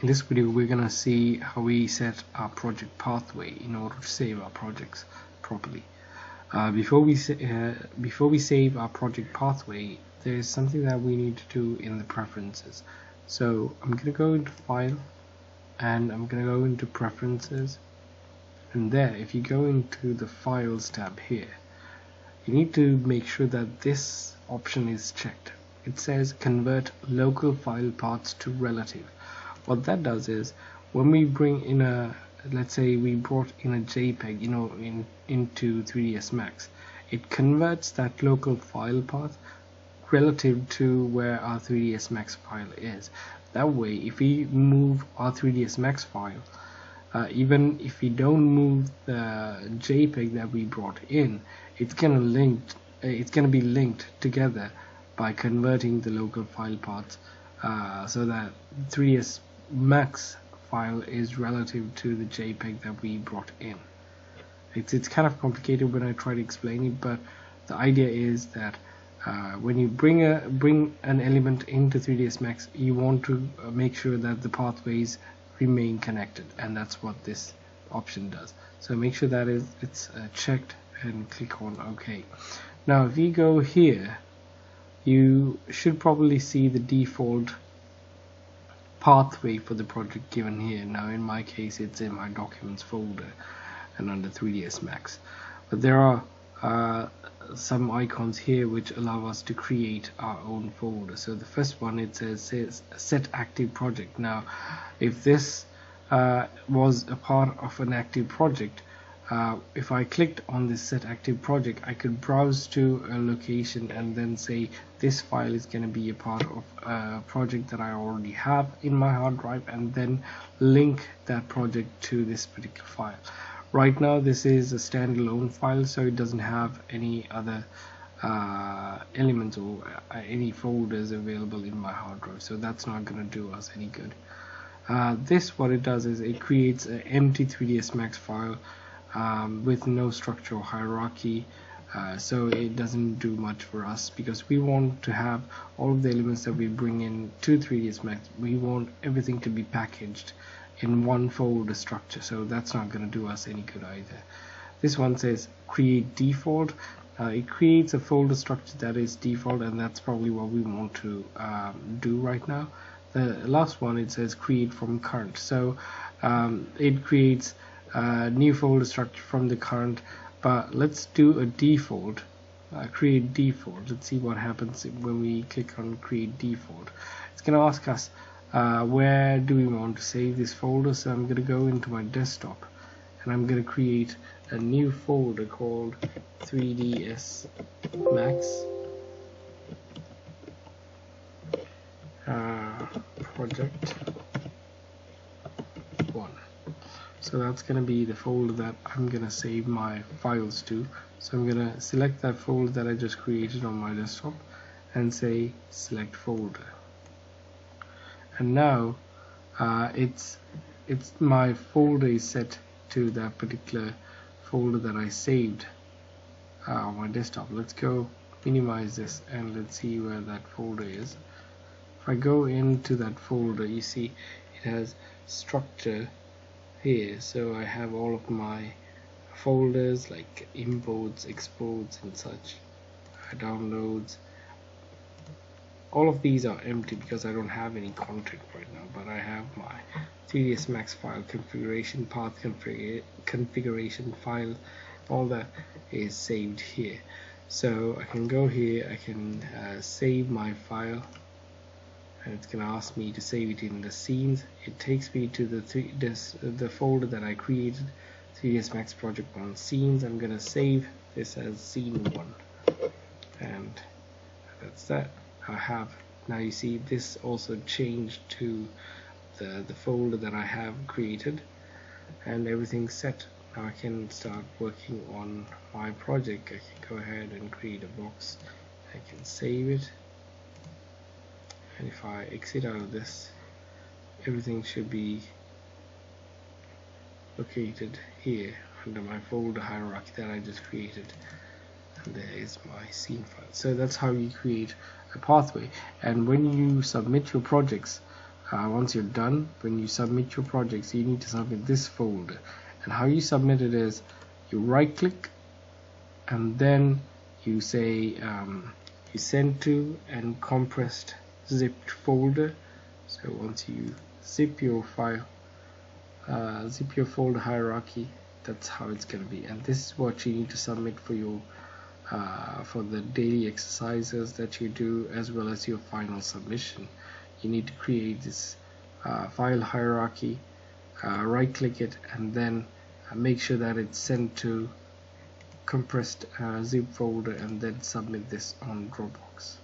In this video we're gonna see how we set our project pathway in order to save our projects properly. Before we save our project pathway, there's something that we need to do in the preferences. So I'm gonna go into File and I'm gonna go into Preferences, and there, if you go into the Files tab here, you need to make sure that this option is checked. It says convert local file paths to relative. What that does is, when we bring in let's say we brought in a JPEG, into 3ds Max, it converts that local file path relative to where our 3ds Max file is. That way, if we move our 3ds Max file, even if we don't move the JPEG that we brought in, it's gonna be linked together by converting the local file paths, so that 3ds Max file is relative to the JPEG that we brought in. It's kind of complicated when I try to explain it, but the idea is that when you bring an element into 3ds Max, you want to make sure that the pathways remain connected, and that's what this option does. So make sure that it's checked and click on OK. Now if you go here, you should probably see the default pathway for the project given here. Now in my case it's in my documents folder and under 3ds Max, but there are some icons here which allow us to create our own folder. So the first one, it says set active project. Now if this was a part of an active project, if I clicked on this set active project, I could browse to a location and then say this file is going to be a part of a project that I already have in my hard drive, and then link that project to this particular file. Right now this is a standalone file, so it doesn't have any other elements or any folders available in my hard drive, so that's not going to do us any good. What it does is it creates an empty 3ds Max file with no structure or hierarchy, so it doesn't do much for us, because we want to have all of the elements that we bring in to 3ds Max. We want everything to be packaged in one folder structure, so that's not going to do us any good either. This one says create default. It creates a folder structure that is default, and that's probably what we want to do right now. The last one, it says create from current, so it creates a new folder structure from the current, but let's do a default, create default. Let's see what happens when we click on create default. It's going to ask us where do we want to save this folder. So I'm going to go into my desktop and I'm going to create a new folder called 3ds Max project 1. So that's going to be the folder that I'm going to save my files to. So I'm going to select that folder that I just created on my desktop and say select folder. And now it's my folder is set to that particular folder that I saved on my desktop. Let's go minimize this and let's see where that folder is. If I go into that folder, you see it has structure here, so I have all of my folders like imports, exports and such, downloads. All of these are empty because I don't have any content right now, but I have my 3ds Max file configuration, path configuration file, all that is saved here. So I can go here, I can save my file, and it's going to ask me to save it in the scenes. It takes me to the folder that I created, 3ds Max project 1 scenes. I'm going to save this as scene 1, and that's that. I have now, you see this also changed to the folder that I have created, and everything's set. Now I can start working on my project. I can go ahead and create a box. I can save it, and if I exit out of this, everything should be located here under my folder hierarchy that I just created. There is my scene file. So that's how you create a pathway. And when you submit your projects, once you're done, when you submit your projects, you need to submit this folder. And how you submit it is you right click and then you say you send to and compressed zipped folder. So once you zip your file, zip your folder hierarchy, that's how it's going to be. And this is what you need to submit for your for the daily exercises that you do, as well as your final submission. You need to create this file hierarchy, right click it, and then make sure that it's sent to compressed zip folder, and then submit this on Dropbox.